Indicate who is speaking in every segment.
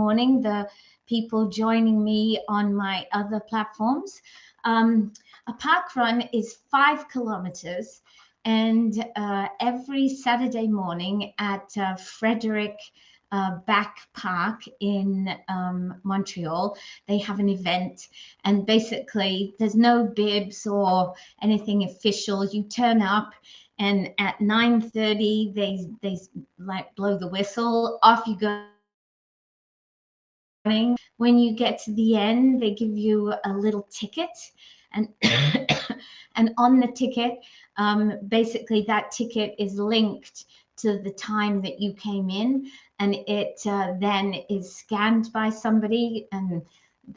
Speaker 1: morning, the people joining me on my other platforms. A park run is 5 kilometers, and every Saturday morning at Frederick Back Park in Montreal, they have an event, and basically there's no bibs or anything official. You turn up, and at 9:30 they like blow the whistle, off you go. When you get to the end, they give you a little ticket, and and on the ticket, basically that ticket is linked to the time that you came in, and it then is scanned by somebody, and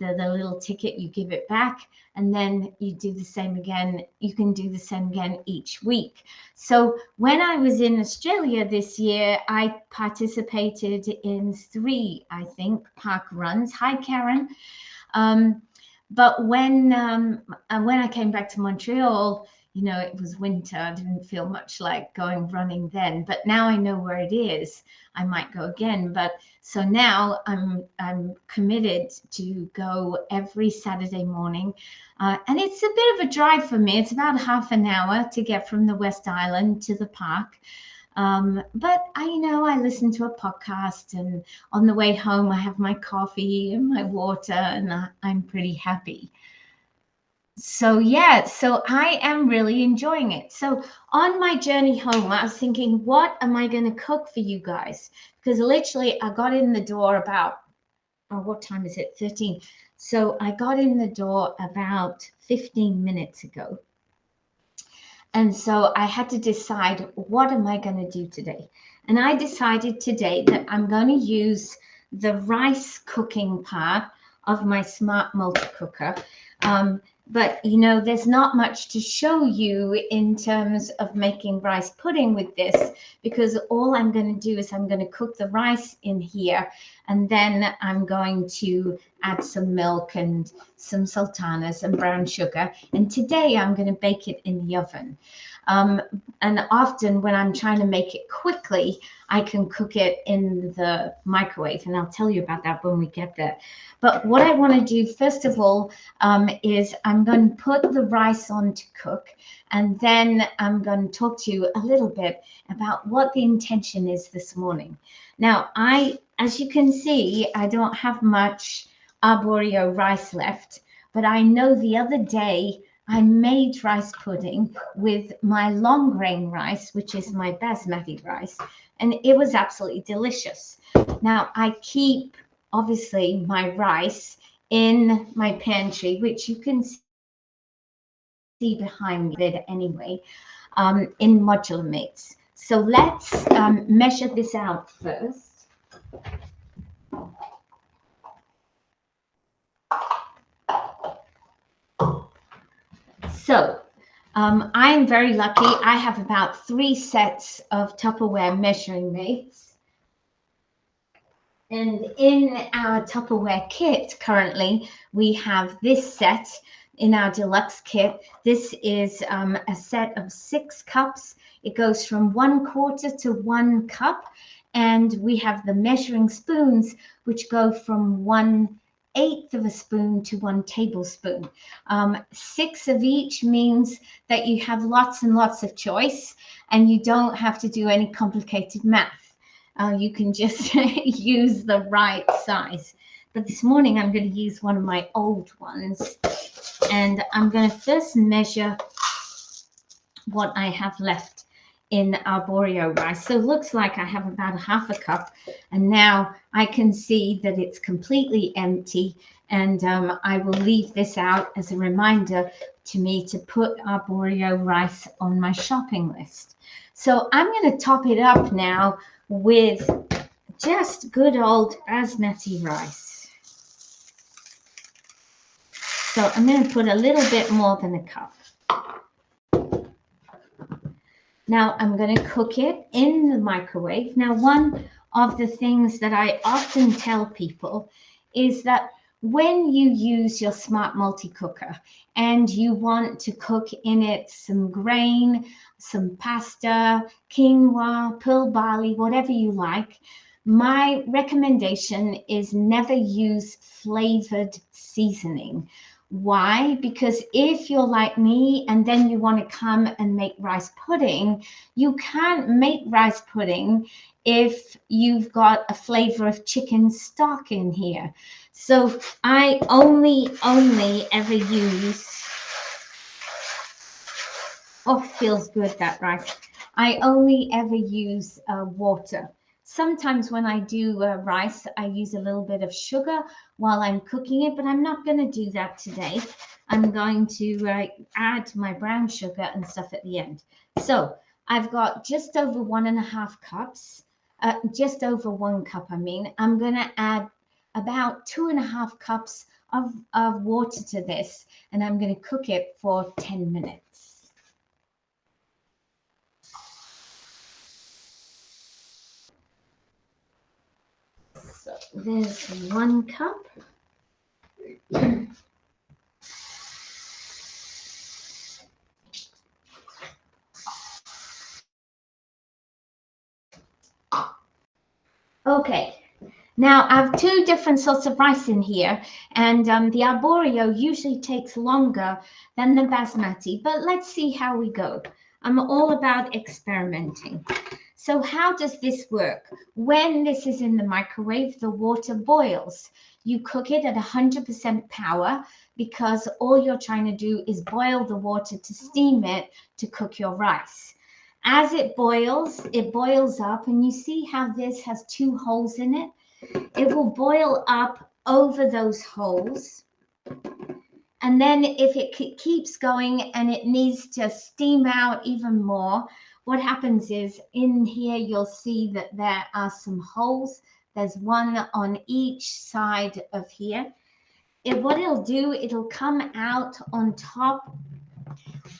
Speaker 1: the little ticket, you give it back, and then you do the same again. You can do the same again each week. So when I was in Australia this year, I participated in 3, I think, park runs. Hi, Karen. But when I came back to Montreal, you know, it was winter. I didn't feel much like going running then, but now I know where it is. I might go again. But so now I'm committed to go every Saturday morning, and it's a bit of a drive for me. It's about half an hour to get from the West Island to the park. But I listen to a podcast, and on the way home, I have my coffee and my water, and I'm pretty happy. So yeah, so I am really enjoying it. So on my journey home, I was thinking, what am I going to cook for you guys? Because literally I got in the door about, what time is it? 13. So I got in the door about 15 minutes ago. And so I had to decide, what am I going to do today? And I decided today that I'm going to use the rice cooking part of my smart multi-cooker. But, there's not much to show you in terms of making rice pudding with this, because all I'm going to do is I'm going to cook the rice in here, and then I'm going to add some milk and some sultanas and brown sugar. And today I'm going to bake it in the oven. And often when I'm trying to make it quickly, I can cook it in the microwave, and I'll tell you about that when we get there. But what I want to do first of all is I'm going to put the rice on to cook, and then I'm going to talk to you a little bit about what the intention is this morning. Now, as you can see, I don't have much arborio rice left, but I know the other day I made rice pudding with my long grain rice, which is my basmati rice, and it was absolutely delicious. Now, I keep, obviously, my rice in my pantry, which you can see behind me anyway, in modular mates. So let's measure this out first. So I am very lucky. I have about 3 sets of Tupperware measuring mates. And in our Tupperware kit currently, we have this set in our deluxe kit. This is a set of 6 cups. It goes from 1/4 to 1 cup. And we have the measuring spoons, which go from 1/8 of a spoon to 1 tablespoon. 6 of each means that you have lots and lots of choice, and you don't have to do any complicated math. You can just use the right size. But this morning I'm going to use one of my old ones, and I'm going to first measure what I have left in arborio rice. So it looks like I have about 1/2 cup, and now I can see that it's completely empty, and I will leave this out as a reminder to me to put arborio rice on my shopping list. So I'm going to top it up now with just good old basmati rice. So I'm going to put a little bit more than a cup. Now I'm going to cook it in the microwave. Now, one of the things that I often tell people is that when you use your smart multi-cooker and you want to cook in it some grain, some pasta, quinoa, pearl barley, whatever you like, my recommendation is never use flavored seasoning. Why? Because if you're like me and then you want to come and make rice pudding, you can't make rice pudding if you've got a flavor of chicken stock in here. So I only ever use, oh, feels good, that rice. I only ever use water. Sometimes when I do rice, I use a little bit of sugar while I'm cooking it, but I'm not going to do that today. I'm going to add my brown sugar and stuff at the end. So I've got just over 1.5 cups, just over 1 cup, I mean. I'm going to add about 2.5 cups of water to this, and I'm going to cook it for 10 minutes. So there's 1 cup. Okay, now I have 2 different sorts of rice in here, and the arborio usually takes longer than the basmati, but let's see how we go. I'm all about experimenting. So how does this work? When this is in the microwave, the water boils. You cook it at 100% power because all you're trying to do is boil the water to steam it to cook your rice. As it boils up, and you see how this has 2 holes in it? It will boil up over those holes. And then if it keeps going and it needs to steam out even more, what happens is in here you'll see that there are some holes. There's one on each side of here. What it'll do, it'll come out on top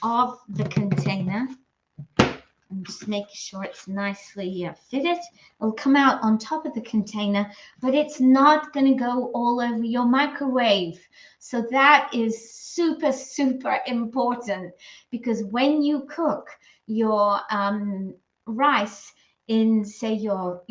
Speaker 1: of the container. I'm just making sure it's nicely fitted. It'll come out on top of the container, but it's not going to go all over your microwave. So that is super, super important, because when you cook your rice in, say, your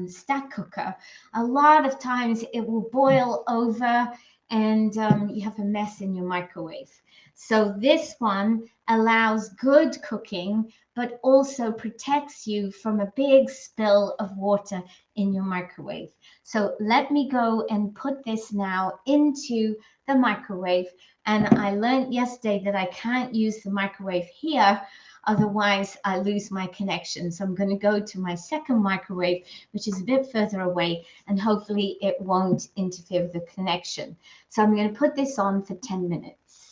Speaker 1: stack cooker, a lot of times it will boil over and you have a mess in your microwave. So this one allows good cooking, but also protects you from a big spill of water in your microwave. So let me go and put this now into the microwave. And I learned yesterday that I can't use the microwave here, otherwise I lose my connection. So I'm going to go to my second microwave, which is a bit further away, and hopefully it won't interfere with the connection. So I'm going to put this on for 10 minutes.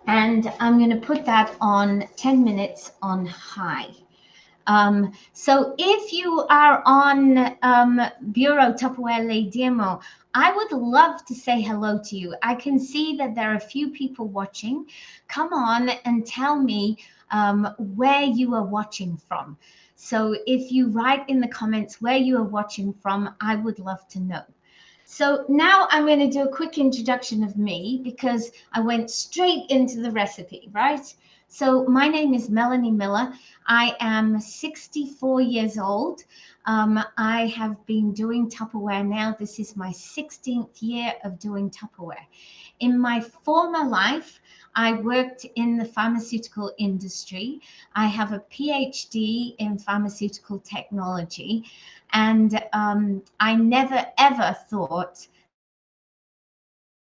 Speaker 1: And I'm going to put that on 10 minutes on high. So if you are on Bureau Tupperware Le Diemo, I would love to say hello to you. I can see that there are a few people watching. Come on and tell me where you are watching from. So if you write in the comments where you are watching from, I would love to know. So now I'm going to do a quick introduction of me, because I went straight into the recipe, right? So my name is Melanie Miller. I am 64 years old. I have been doing Tupperware now. This is my 16th year of doing Tupperware. In my former life, I worked in the pharmaceutical industry. I have a PhD in pharmaceutical technology. And I never, ever thought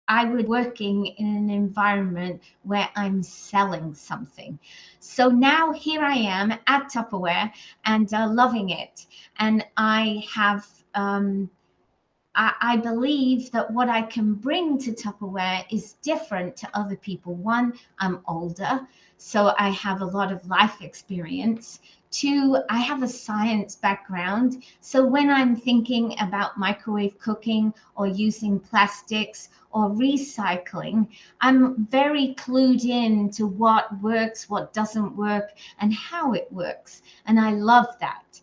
Speaker 1: I would be working in an environment where I'm selling something. So now here I am at Tupperware and loving it. And I have, I believe that what I can bring to Tupperware is different to other people. One, I'm older, so I have a lot of life experience. 2, I have a science background. So when I'm thinking about microwave cooking or using plastics or recycling, I'm very clued in to what works, what doesn't work, and how it works. And I love that.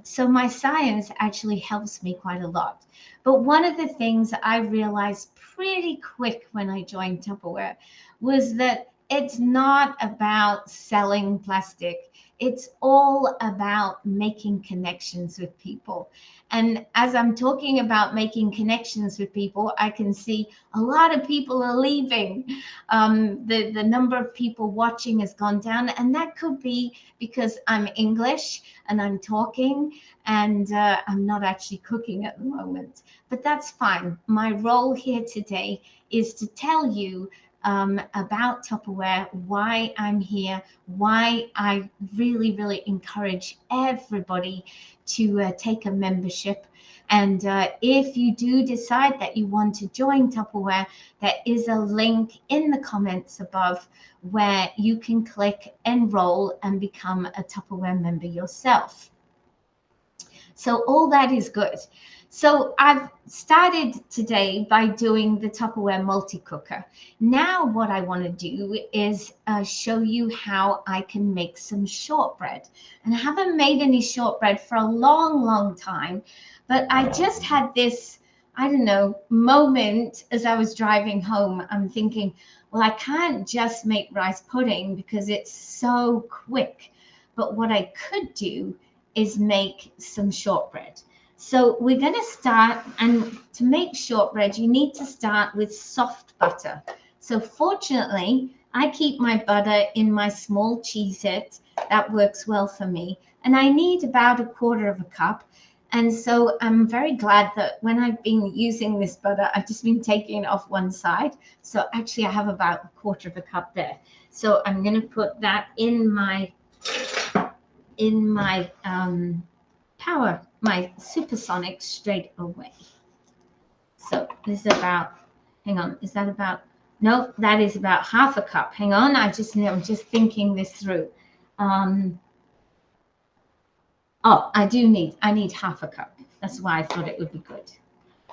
Speaker 1: So my science actually helps me quite a lot. But one of the things I realized pretty quick when I joined Tupperware was that it's not about selling plastic. It's all about making connections with people. And as I'm talking about making connections with people, I can see a lot of people are leaving. The number of people watching has gone down, and that could be because I'm English and I'm talking, and I'm not actually cooking at the moment. But that's fine. My role here today is to tell you about Tupperware, why I'm here, why I really, really encourage everybody to take a membership. And if you do decide that you want to join Tupperware, there is a link in the comments above where you can click enroll and become a Tupperware member yourself. So all that is good. So I've started today by doing the Tupperware multi-cooker. Now what I want to do is show you how I can make some shortbread. And I haven't made any shortbread for a long, long time, but I just had this, I don't know, moment as I was driving home. I'm thinking, well, I can't just make rice pudding because it's so quick. But what I could do is make some shortbread. So we're going to start, and to make shortbread, you need to start with soft butter. So fortunately, I keep my butter in my small Cheez-It. That works well for me. And I need about 1/4 cup. And so I'm very glad that when I've been using this butter, I've just been taking it off one side. So actually I have about 1/4 cup there. So I'm going to put that in my power, my supersonic straight away. So this is about, hang on, is that about, no, that is about 1/2 cup. Hang on, I'm just thinking this through. Oh, I need 1/2 cup. That's why I thought it would be good.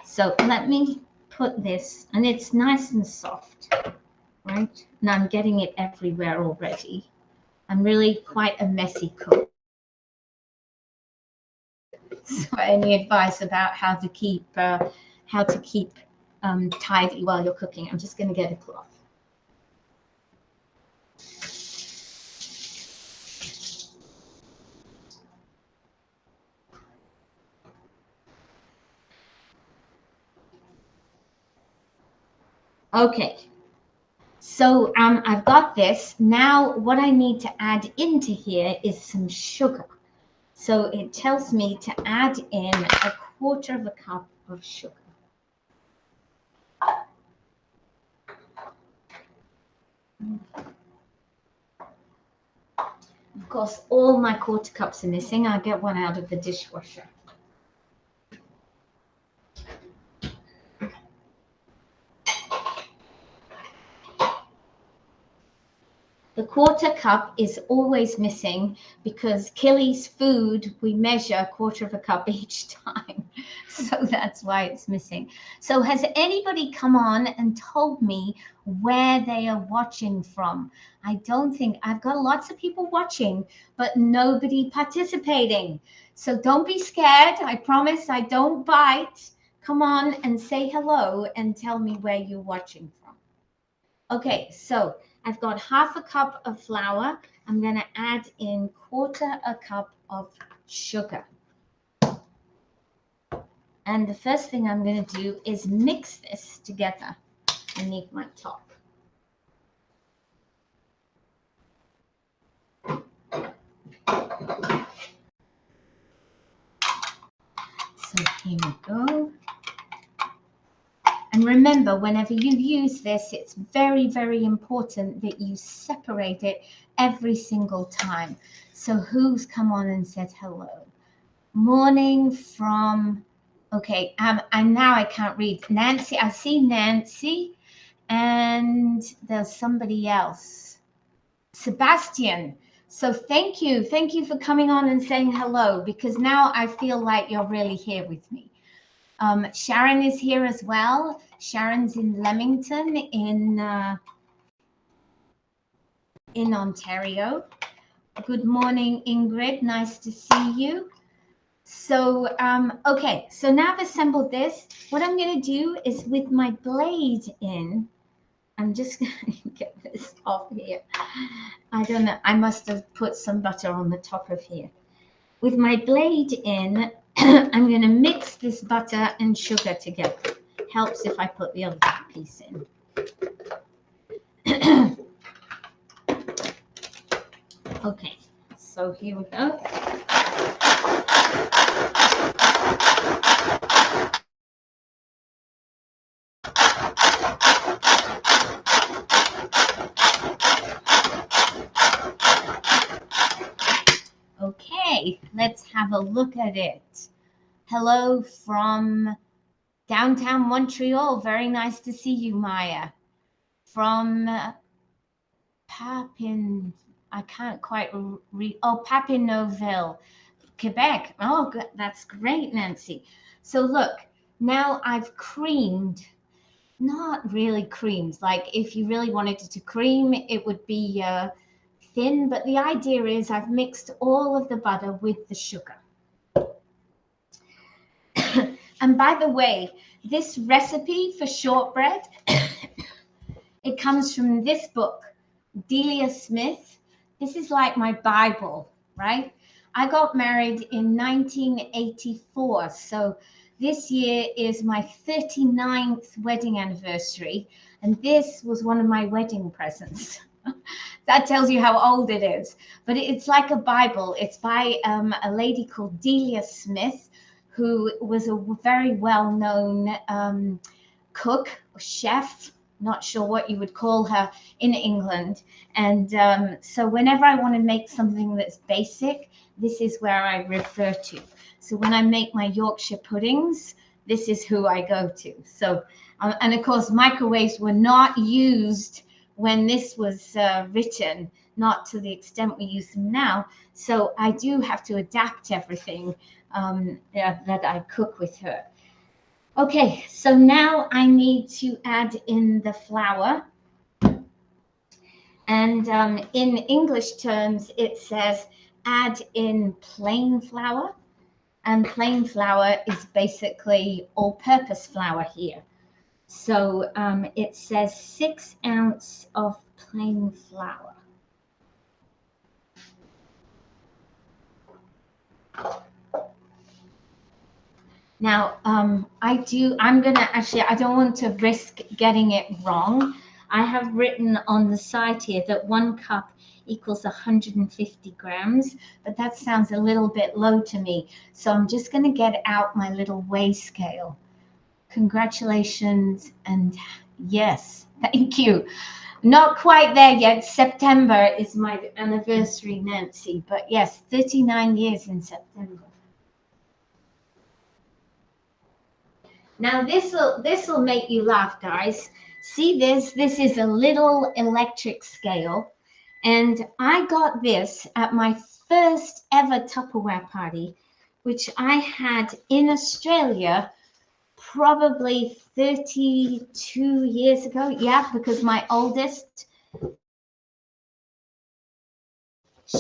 Speaker 1: So let me put this, and it's nice and soft, right? And I'm getting it everywhere already. I'm really quite a messy cook. So any advice about how to keep tidy while you're cooking? I'm just going to get a cloth. Okay, so I've got this. Now what I need to add into here is some sugar. So it tells me to add in 1/4 cup of sugar. Of course, all my 1/4 cups are missing. I'll get one out of the dishwasher. The 1/4 cup is always missing because Killy's food, we measure 1/4 cup each time. So that's why it's missing. So has anybody come on and told me where they are watching from? I don't think, I've got lots of people watching, but nobody participating. So don't be scared. I promise I don't bite. Come on and say hello and tell me where you're watching from. Okay, so I've got 1/2 cup of flour. I'm going to add in 1/4 cup of sugar. And the first thing I'm going to do is mix this together beneath my top. So here we go. And remember, whenever you use this, it's very, very important that you separate it every single time. So who's come on and said hello? Morning from, okay, and now I can't read. Nancy, I see Nancy, and there's somebody else. Sebastian. So thank you for coming on and saying hello, because now I feel like you're really here with me. Sharon is here as well. Sharon's in Leamington in Ontario. Good morning, Ingrid. Nice to see you. So, okay, so now I've assembled this. What I'm going to do is with my blade in, I'm just going to get this off here. I don't know, I must have put some butter on the top of here. With my blade in, I'm going to mix this butter and sugar together. Helps if I put the other piece in. Okay, so here we go. Okay, let's have a look at it. Hello from downtown Montreal. Very nice to see you, Maya. From Papin, I can't quite read. Oh, Papineauville, Quebec. Oh, good. That's great, Nancy. So look, now I've creamed. Not really creams. Like if you really wanted it to cream, it would be thin. But the idea is I've mixed all of the butter with the sugar. And by the way, this recipe for shortbread, it comes from this book, Delia Smith. This is like my Bible, right? I got married in 1984. So this year is my 39th wedding anniversary. And this was one of my wedding presents. That tells you how old it is. But it's like a Bible. It's by a lady called Delia Smith, who was a very well-known cook or chef, not sure what you would call her in England. And so whenever I want to make something that's basic, this is where I refer to. So when I make my Yorkshire puddings, this is who I go to. So, and of course, microwaves were not used when this was written, not to the extent we use them now. So I do have to adapt everything that I cook with her. Okay, so now I need to add in the flour. And in English terms, it says add in plain flour. And plain flour is basically all-purpose flour here. So it says 6 ounces of plain flour. Now, I'm going to actually, I don't want to risk getting it wrong. I have written on the side here that 1 cup equals 150 grams, but that sounds a little bit low to me. So I'm just going to get out my little weigh scale. Congratulations. And yes, thank you. Not quite there yet. September is my anniversary, Nancy, but yes, 39 years in September. Now this'll make you laugh, guys. See this? This is a little electric scale, and I got this at my first ever Tupperware party, which I had in Australia probably 32 years ago. Yeah, because my oldest,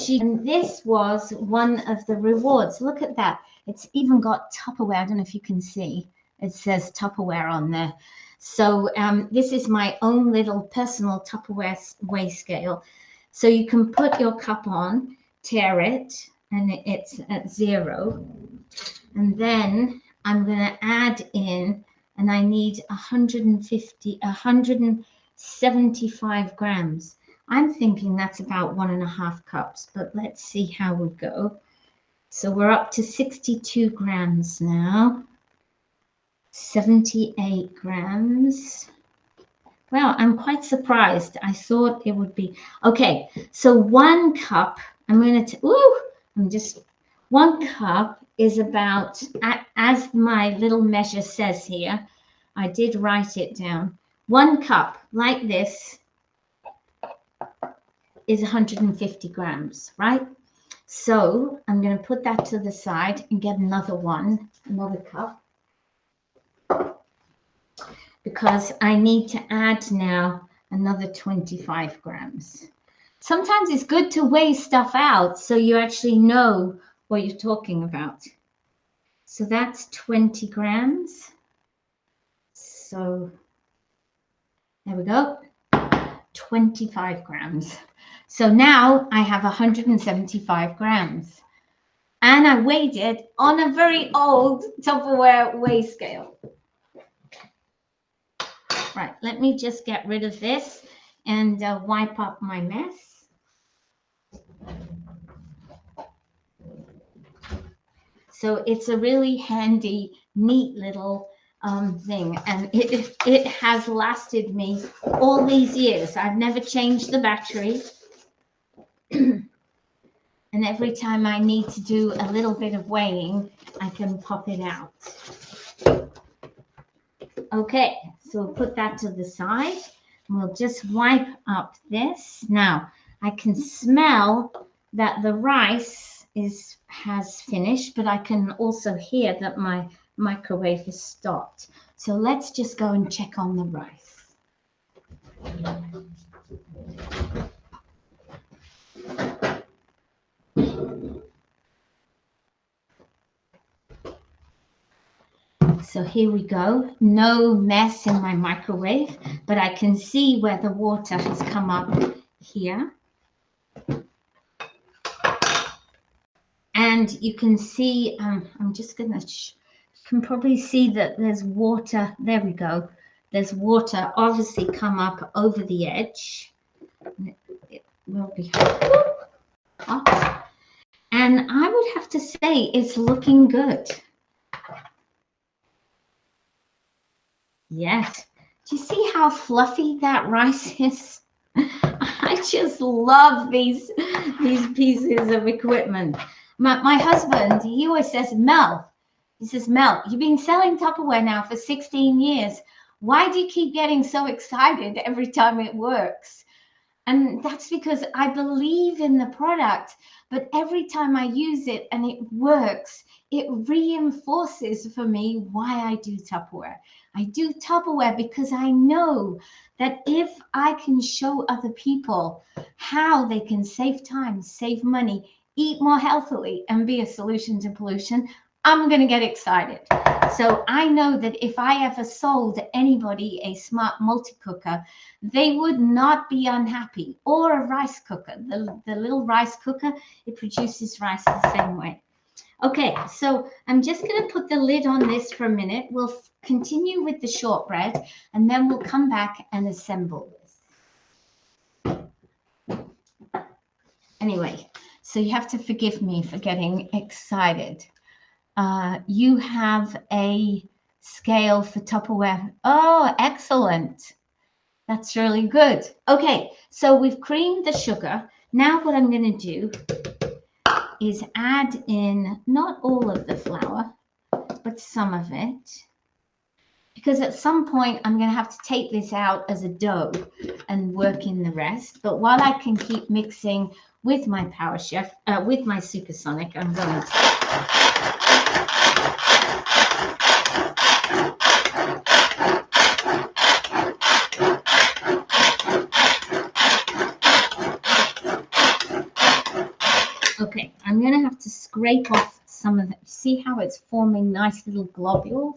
Speaker 1: and this was one of the rewards. Look at that. It's even got Tupperware. I don't know if you can see. It says Tupperware on there. So this is my own little personal Tupperware weigh scale. So you can put your cup on, tear it, and it's at 0. And then I'm going to add in, and I need 175 grams. I'm thinking that's about 1.5 cups, but let's see how we go. So we're up to 62 grams now. 78 grams. Well, I'm quite surprised. I thought it would be. Okay, so 1 cup, I'm going to, 1 cup is about, as my little measure says here, I did write it down. 1 cup, like this, is 150 grams, right? So I'm going to put that to the side and get another cup. Because I need to add now another 25 grams. Sometimes it's good to weigh stuff out so you actually know what you're talking about. So that's 20 grams. So there we go, 25 grams. So now I have 175 grams. And I weighed it on a very old Tupperware weigh scale. Right, let me just get rid of this and wipe up my mess. So it's a really handy, neat little thing, and it has lasted me all these years. I've never changed the battery. And every time I need to do a little bit of weighing, I can pop it out. Okay, so we'll put that to the side. And we'll just wipe up this. Now, I can smell that the rice has finished, but I can also hear that my microwave is stopped. So let's just go and check on the rice. So here we go. No mess in my microwave, but I can see where the water has come up here. And you can see, I'm just going to, can probably see that there's water. There we go. There's water obviously come up over the edge. It will be hot. And I would have to say it's looking good. Yes. Do you see how fluffy that rice is? I just love these pieces of equipment. My husband, he always says, Mel, you've been selling Tupperware now for 16 years. Why do you keep getting so excited every time it works? And that's because I believe in the product, but every time I use it and it works, it reinforces for me why I do Tupperware. I do Tupperware because I know that if I can show other people how they can save time, save money, eat more healthily, and be a solution to pollution, I'm going to get excited. So I know that if I ever sold anybody a smart multi-cooker, they would not be unhappy. Or a rice cooker, the little rice cooker, it produces rice the same way. Okay, so I'm just going to put the lid on this for a minute. We'll continue with the shortbread, and then we'll come back and assemble this. Anyway, so you have to forgive me for getting excited. You have a scale for Tupperware. Oh, excellent. That's really good. Okay, so we've creamed the sugar. Now what I'm going to do is add in not all of the flour, but some of it. Because at some point I'm going to have to take this out as a dough and work in the rest. But while I can keep mixing with my Power Chef, with my Supersonic, I'm going to... Okay, I'm going to have to scrape off some of it. See how it's forming nice little globules?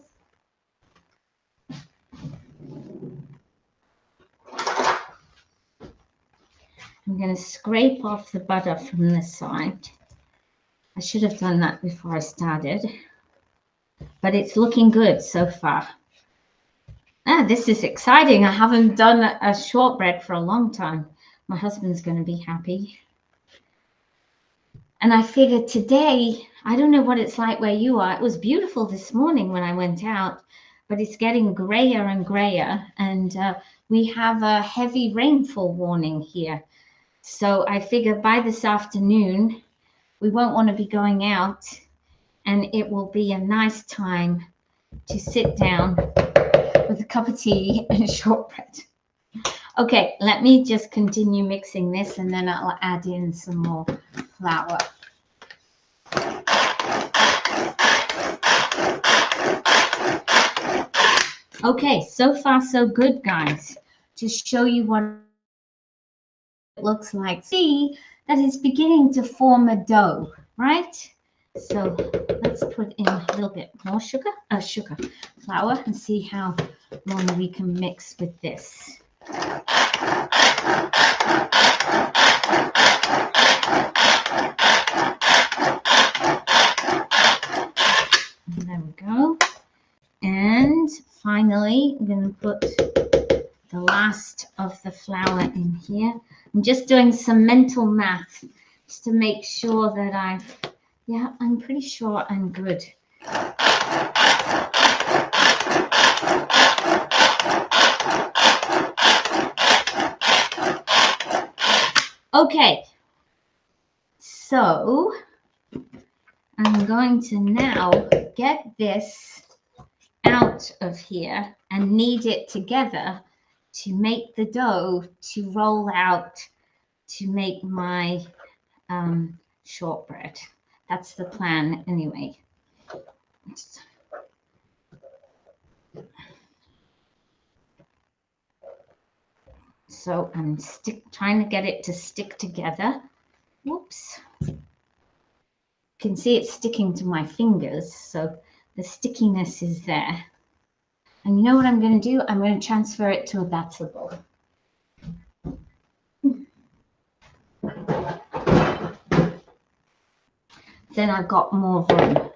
Speaker 1: I'm going to scrape off the butter from the side. I should have done that before I started, but it's looking good so far. Ah, this is exciting. I haven't done a shortbread for a long time. My husband's going to be happy. And I figured today, I don't know what it's like where you are. It was beautiful this morning when I went out, but it's getting grayer and grayer. And we have a heavy rainfall warning here. So I figure by this afternoon, we won't want to be going out, and it will be a nice time to sit down with a cup of tea and shortbread. Okay, let me just continue mixing this, and then I'll add in some more flour. Okay, so far so good, guys. To show you what it looks like. See that it's beginning to form a dough, right? So let's put in a little bit more flour, and see how long we can mix with this. There we go. And finally, I'm going to put the last of the flour in here. I'm just doing some mental math just to make sure that I'm pretty sure I'm good. Okay, so I'm going to now get this out of here and knead it together to make the dough to roll out to make my shortbread. That's the plan anyway. So I'm trying to get it to stick together. Whoops. You can see it's sticking to my fingers, so the stickiness is there. And you know what I'm going to do? I'm going to transfer it to a batter bowl. Then I've got more room.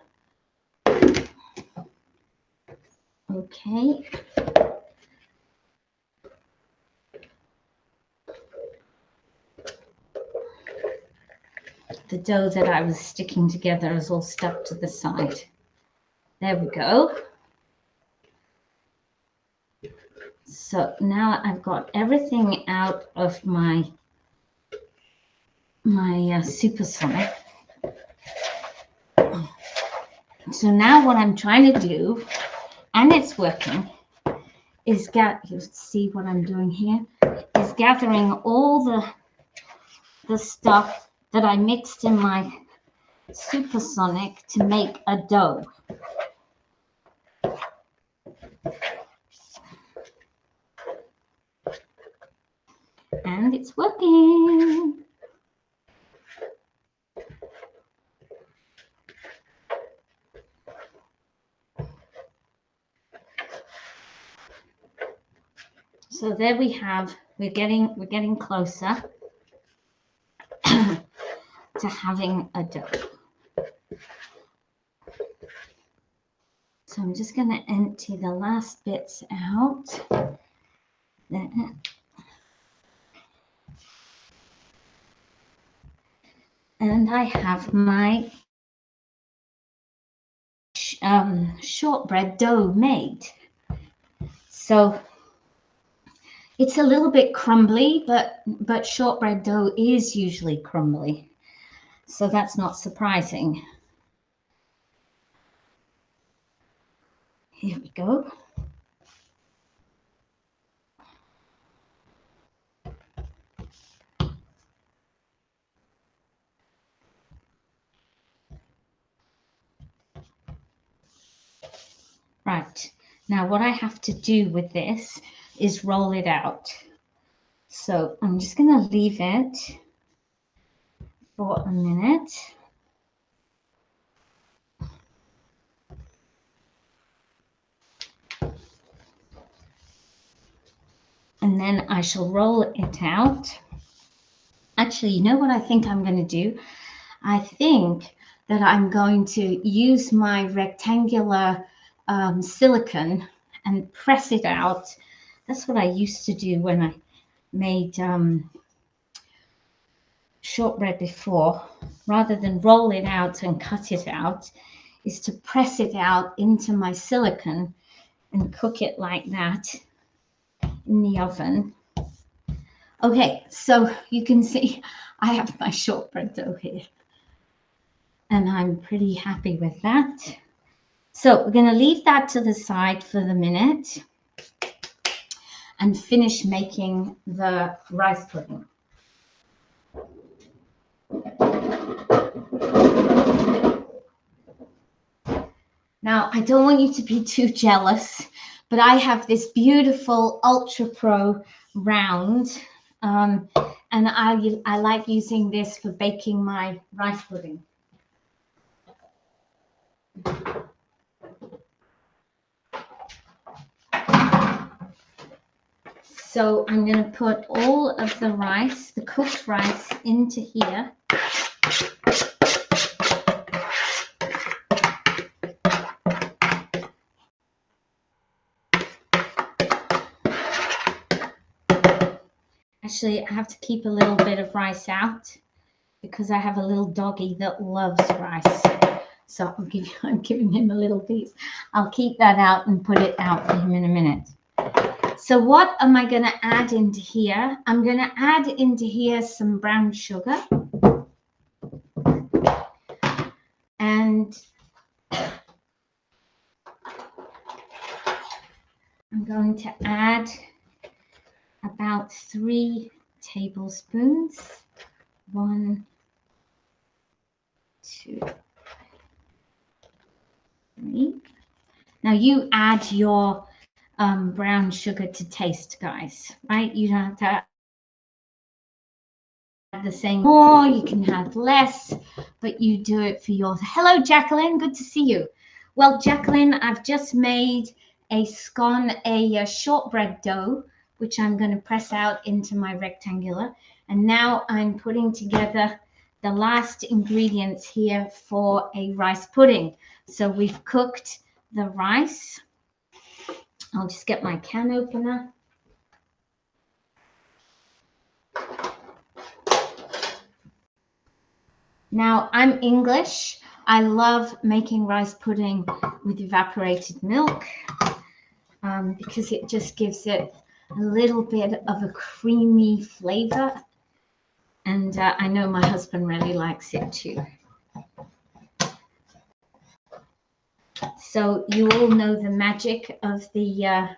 Speaker 1: Okay. The dough that I was sticking together is all stuck to the side. There we go. So now I've got everything out of my supersonic. So now what I'm trying to do, and it's working, is you see what I'm doing here, is gathering all the stuff that I mixed in my supersonic to make a dough. And it's working. So there we have, we're getting closer to having a dough. So I'm just going to empty the last bits out. There. And I have my shortbread dough made. So it's a little bit crumbly, but shortbread dough is usually crumbly. So that's not surprising. Here we go. Right, now what I have to do with this is roll it out. So I'm just going to leave it for a minute. And then I shall roll it out. Actually, you know what I think I'm going to do? I think that I'm going to use my rectangular silicone and press it out. That's what I used to do when I made shortbread before. Rather than roll it out and cut it out, is to press it out into my silicone and cook it like that in the oven. Okay, so you can see I have my shortbread dough here, and I'm pretty happy with that. So we're going to leave that to the side for the minute and finish making the rice pudding. Now, I don't want you to be too jealous, but I have this beautiful Ultra Pro round, and I like using this for baking my rice pudding. So I'm going to put all of the rice, the cooked rice, into here. Actually, I have to keep a little bit of rice out because I have a little doggy that loves rice. So I'm giving him a little piece. I'll keep that out and put it out for him in a minute. So what am I going to add into here? I'm going to add into here some brown sugar. And I'm going to add about 3 tablespoons. 1, 2, 3. Now you add your brown sugar to taste, guys, right? You don't have to add the same more, you can add less, but you do it for yours. Hello, Jacqueline, good to see you. Well, Jacqueline, I've just made a scone, a shortbread dough, which I'm going to press out into my rectangular. And now I'm putting together the last ingredients here for a rice pudding. So we've cooked the rice. I'll just get my can opener. Now, I'm English. I love making rice pudding with evaporated milk because it just gives it a little bit of a creamy flavor. And I know my husband really likes it too. So you all know the magic of the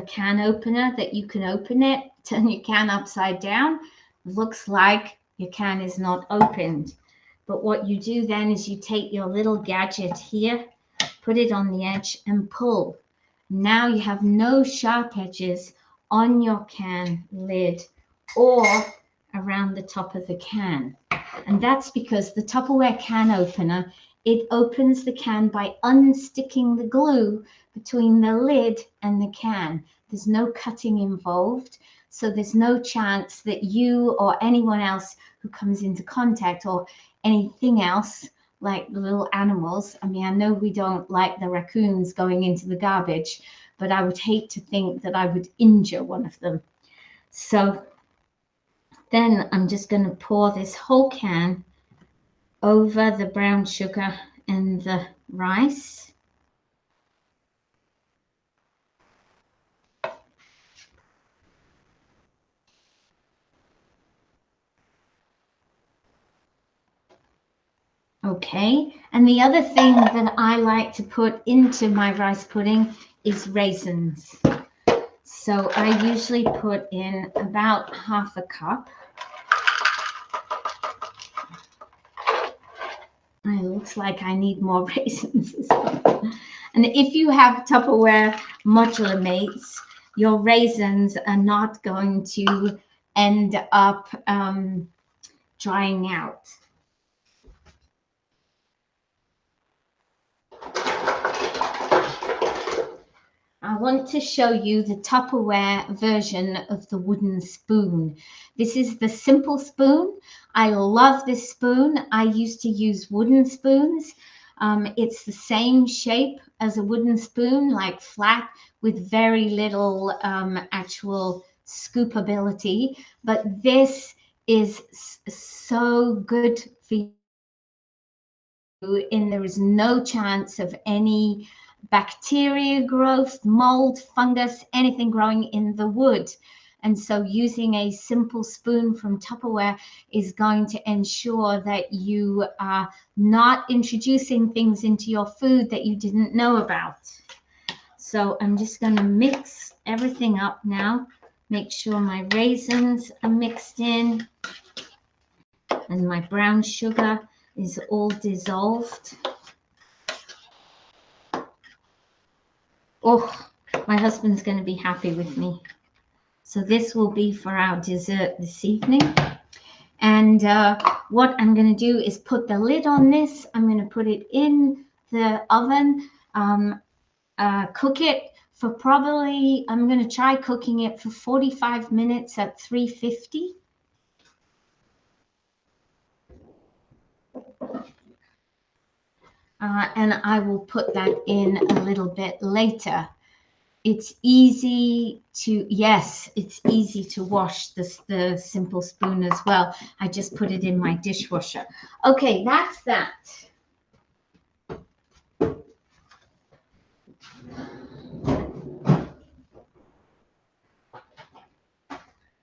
Speaker 1: can opener, that you can open it, turn your can upside down. Looks like your can is not opened. But what you do then is you take your little gadget here, put it on the edge and pull. Now you have no sharp edges on your can lid or around the top of the can. And that's because the Tupperware can opener, it opens the can by unsticking the glue between the lid and the can. There's no cutting involved, so there's no chance that you or anyone else who comes into contact or anything else like the little animals. I mean, I know we don't like the raccoons going into the garbage, but I would hate to think that I would injure one of them. So then I'm just going to pour this whole can over the brown sugar and the rice. Okay, and the other thing that I like to put into my rice pudding is raisins. So I usually put in about 1/2 cup. It looks like I need more raisins as well. And if you have Tupperware modular mates, your raisins are not going to end up drying out. I want to show you the Tupperware version of the wooden spoon. This is the simple spoon. I love this spoon. I used to use wooden spoons. It's the same shape as a wooden spoon, like flat with very little actual scoopability. But this is so good for you, and there is no chance of any bacteria growth, mold, fungus, anything growing in the wood. And so using a simple spoon from Tupperware is going to ensure that you are not introducing things into your food that you didn't know about. So I'm just going to mix everything up now. Make sure my raisins are mixed in and my brown sugar is all dissolved. Oh, my husband's going to be happy with me. So this will be for our dessert this evening. And what I'm going to do is put the lid on this. I'm going to put it in the oven, cook it for probably, I'm going to try cooking it for 45 minutes at 350. And I will put that in a little bit later. It's easy to, yes, it's easy to wash the simple spoon as well. I just put it in my dishwasher. Okay, that's that.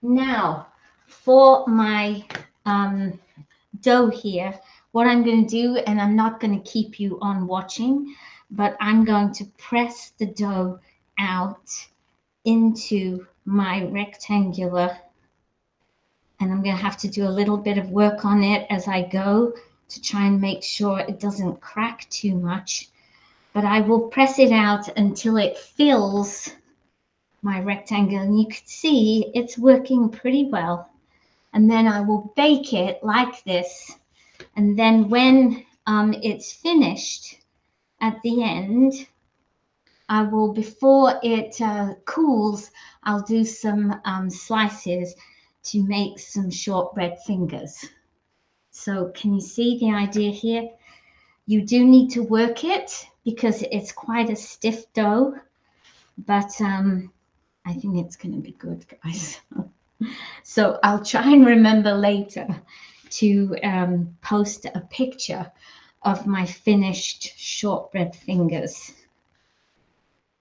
Speaker 1: Now, for my dough here, what I'm going to do, and I'm not going to keep you on watching, but I'm going to press the dough out into my rectangular, and I'm going to have to do a little bit of work on it as I go to try and make sure it doesn't crack too much, but I will press it out until it fills my rectangle, and you can see it's working pretty well. And then I will bake it like this, and then when it's finished at the end, I will, before it cools, I'll do some slices to make some shortbread fingers. So can you see the idea here? You do need to work it because it's quite a stiff dough, but I think it's going to be good, guys. So I'll try and remember later to post a picture of my finished shortbread fingers.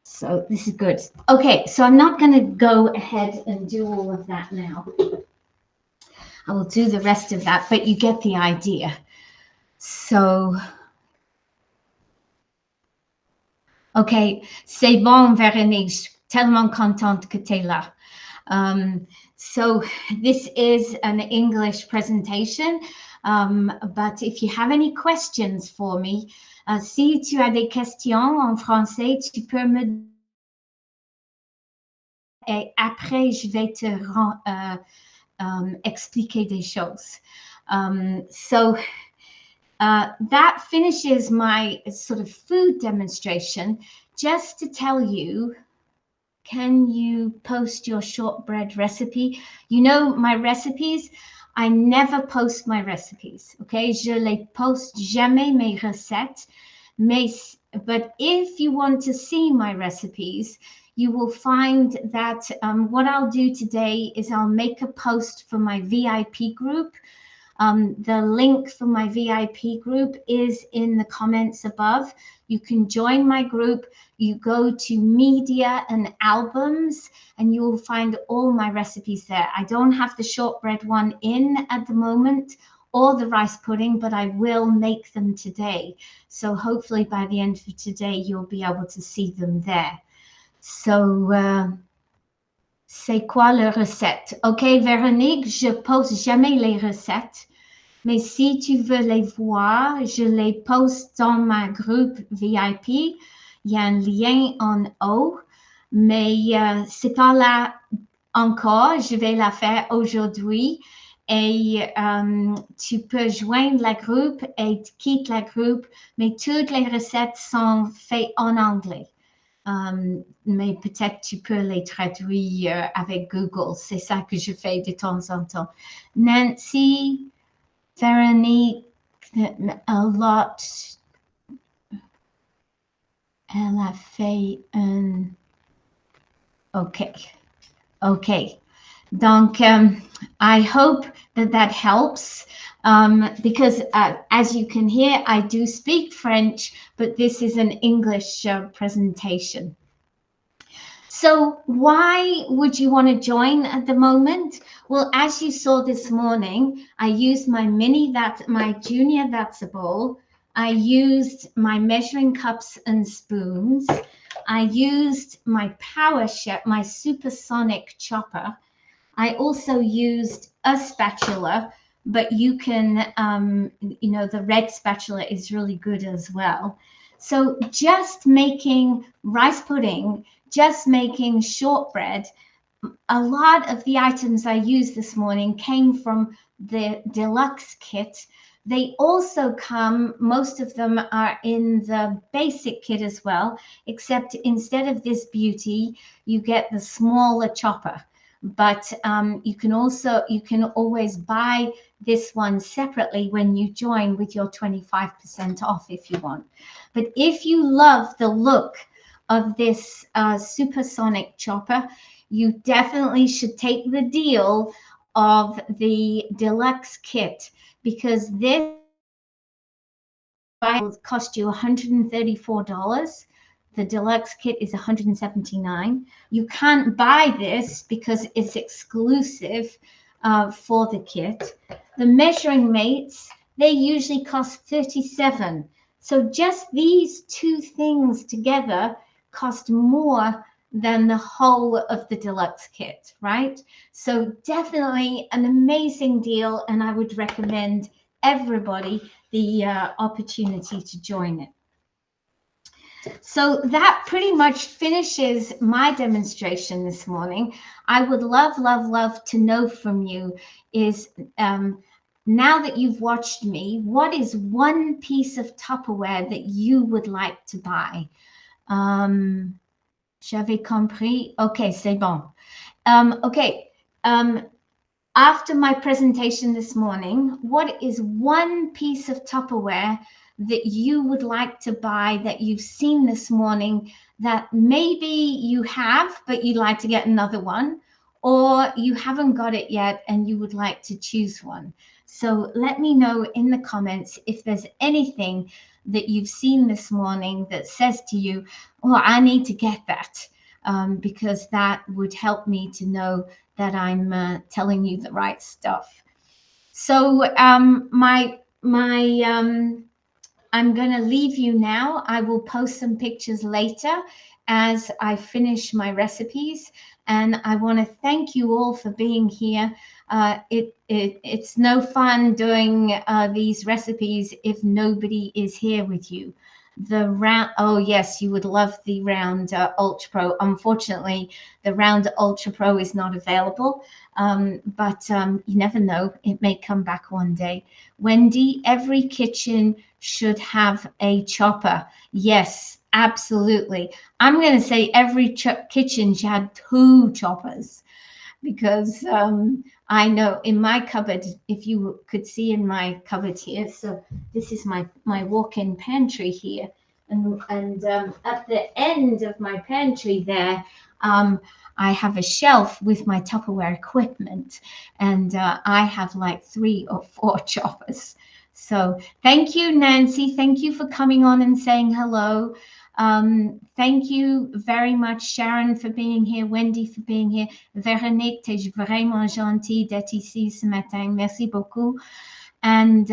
Speaker 1: So this is good. Okay, so I'm not going to go ahead and do all of that now. I will do the rest of that, but you get the idea. So, okay, c'est bon, Véronique. Tellement contente que tu es là. So this is an English presentation, but if you have any questions for me, si tu as des questions en français, tu peux me et après je vais te expliquer des choses. So that finishes my sort of food demonstration. Just to tell you, can you post your shortbread recipe? You know, my recipes, I never post my recipes, okay? Je les poste jamais mes recettes. But if you want to see my recipes, you will find that what I'll do today is I'll make a post for my VIP group. The link for my VIP group is in the comments above. You can join my group. You go to media and albums, and you will find all my recipes there. I don't have the shortbread one in at the moment, or the rice pudding, but I will make them today. So hopefully by the end of today, you'll be able to see them there. So, c'est quoi la recette? Ok, Véronique, je poste jamais les recettes. Mais si tu veux les voir, je les poste dans ma groupe VIP. Il y a un lien en haut, mais c'est pas là encore. Je vais la faire aujourd'hui. Et tu peux joindre la groupe et tu quittes la groupe, mais toutes les recettes sont faites en anglais. Mais peut-être tu peux les traduire avec Google. C'est ça que je fais de temps en temps. Nancy, Veronique, a lot. Elle a fait un. Okay. Okay. Donc, I hope that helps because as you can hear, I do speak French, but this is an English presentation. So why would you want to join at the moment? Well, as you saw this morning, I used my junior That's a Bowl. I used my measuring cups and spoons. I used my power chef, my supersonic chopper. I also used a spatula, but you can, the red spatula is really good as well. So just making rice pudding, just making shortbread, a lot of the items I used this morning came from the deluxe kit. They also come, most of them are in the basic kit as well, except instead of this beauty, you get the smaller chopper. But you can always buy this one separately when you join with your 25% off if you want. But if you love the look of this supersonic chopper, you definitely should take the deal of the deluxe kit, because this will cost you $134. The deluxe kit is $179. You can't buy this because it's exclusive for the kit. The measuring mates, they usually cost $37. So just these two things together cost more than the whole of the deluxe kit, right? So definitely an amazing deal, and I would recommend everybody the opportunity to join it. So that pretty much finishes my demonstration this morning. I would love to know from you is, now that you've watched me, what is one piece of Tupperware that you would like to buy? J'avais compris. Okay, c'est bon. Okay. After my presentation this morning, what is one piece of Tupperware that you would like to buy that you've seen this morning that maybe you have, but you'd like to get another one, or you haven't got it yet and you would like to choose one? So let me know in the comments if there's anything that you've seen this morning that says to you, oh, I need to get that, because that would help me to know that I'm telling you the right stuff. So I'm going to leave you now. I will post some pictures later as I finish my recipes. And I want to thank you all for being here. It's no fun doing these recipes if nobody is here with you. The round, oh yes, you would love the round Ultra Pro. Unfortunately, the round Ultra Pro is not available, but you never know, it may come back one day. Wendy, every kitchen should have a chopper. Yes, absolutely. I'm going to say every kitchen should have two choppers, because I know in my cupboard, if you could see in my cupboard here, so this is my walk-in pantry here, and at the end of my pantry there, I have a shelf with my Tupperware equipment, and I have like 3 or 4 choppers. So thank you, Nancy. Thank you for coming on and saying hello. Thank you very much, Sharon, for being here, Wendy for being here. Véronique, t'es vraiment gentille d'être ici ce matin. Merci beaucoup. And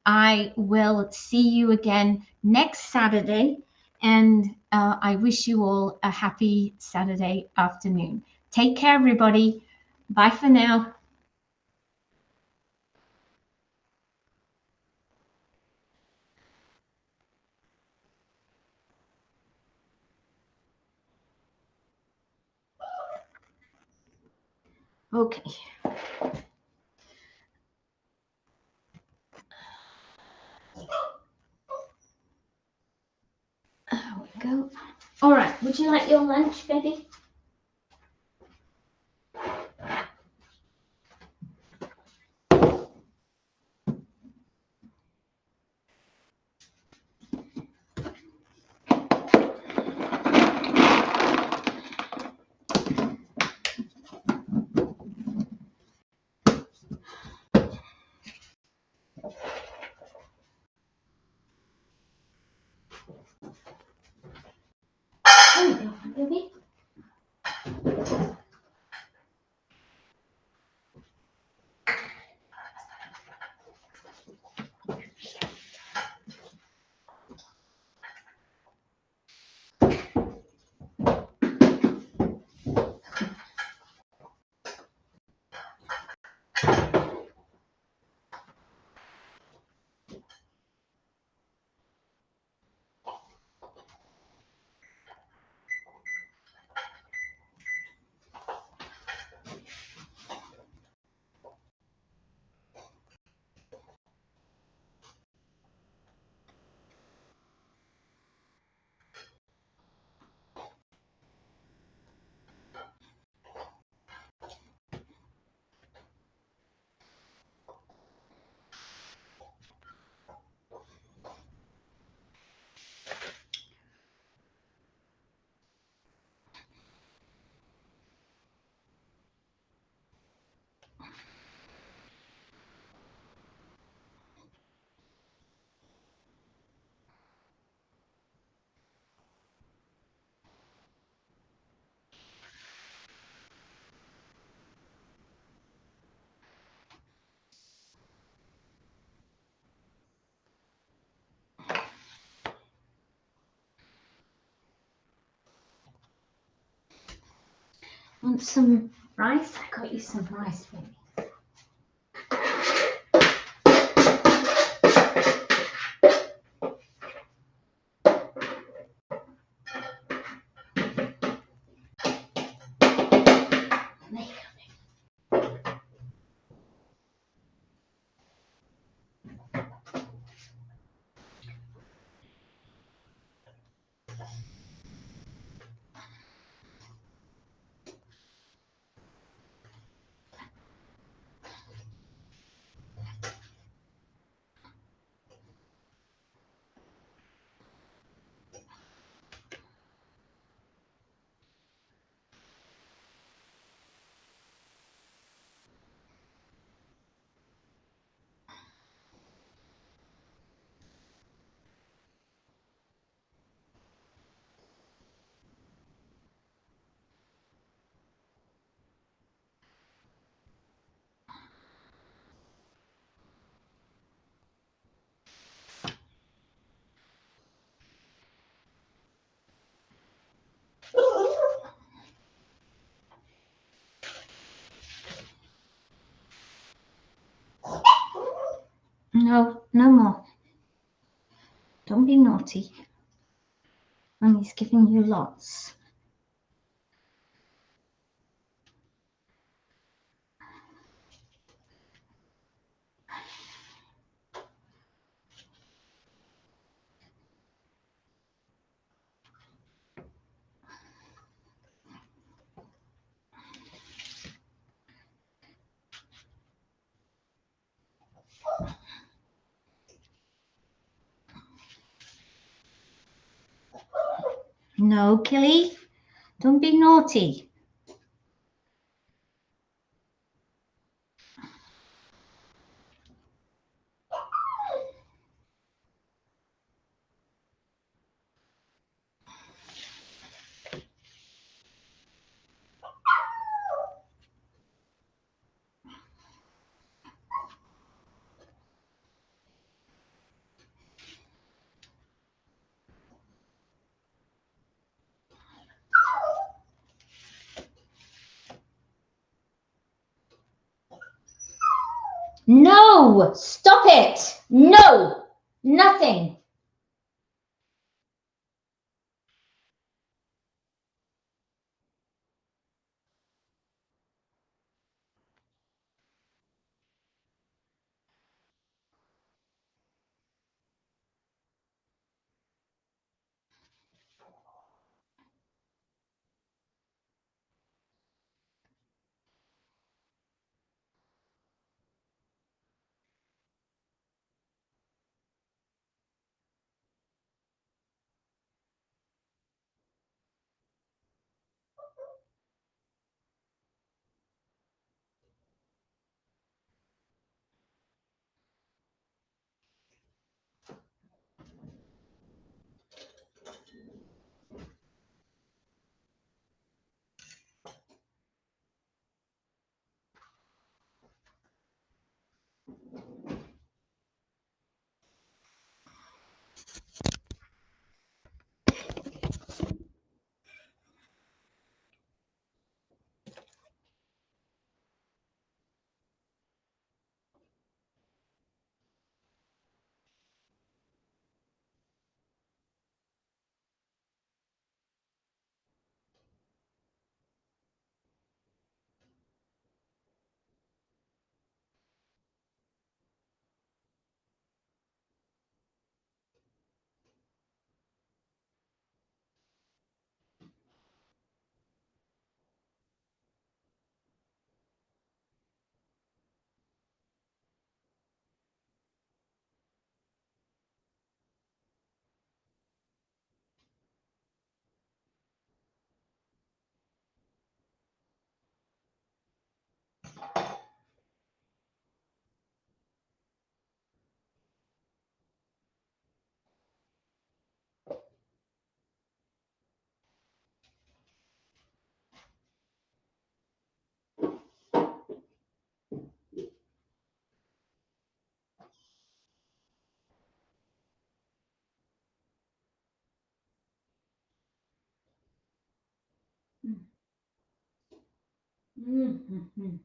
Speaker 1: I will see you again next Saturday. And I wish you all a happy Saturday afternoon. Take care, everybody. Bye for now. Okay. There we go. All right. Would you like your lunch, baby? There you go, baby. Want some rice? I got you some rice, baby. No, no more. Don't be naughty. Mummy's giving you lots. No, Killy. Don't be naughty. No! Stop it! No! Nothing. Mhm.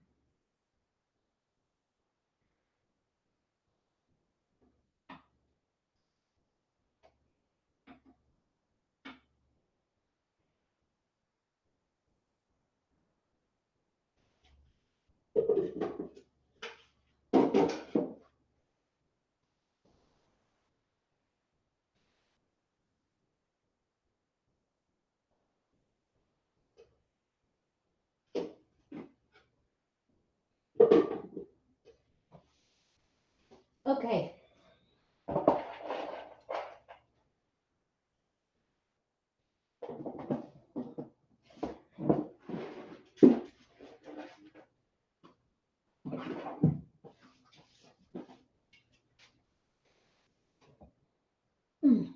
Speaker 1: Okay. Mm.